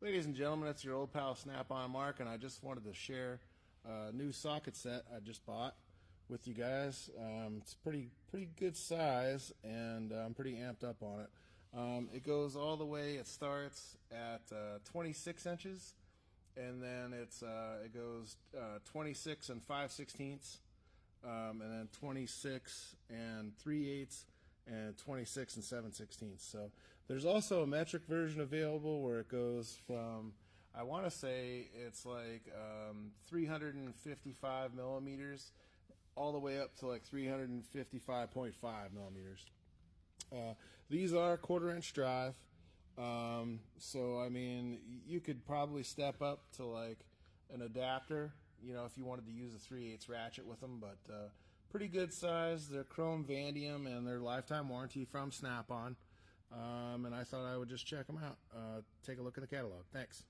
Ladies and gentlemen, it's your old pal Snap-on Mark, and I just wanted to share a new socket set I just bought with you guys. It's pretty good size, and I'm pretty amped up on it. It goes all the way. It starts at 26 inches, and then it goes 26 and 5/16, and then 26 and 3/8, and 26 and 7/16. So there's also a metric version available where it goes from, I want to say it's like 355 millimeters all the way up to like 355.5 millimeters. These are 1/4 inch drive. So I mean, you could probably step up to like an adapter, you know, if you wanted to use a 3/8 ratchet with them, but pretty good size. They're chrome vanadium, and they're lifetime warranty from Snap-on. And I thought I would just check them out. Take a look at the catalog. Thanks.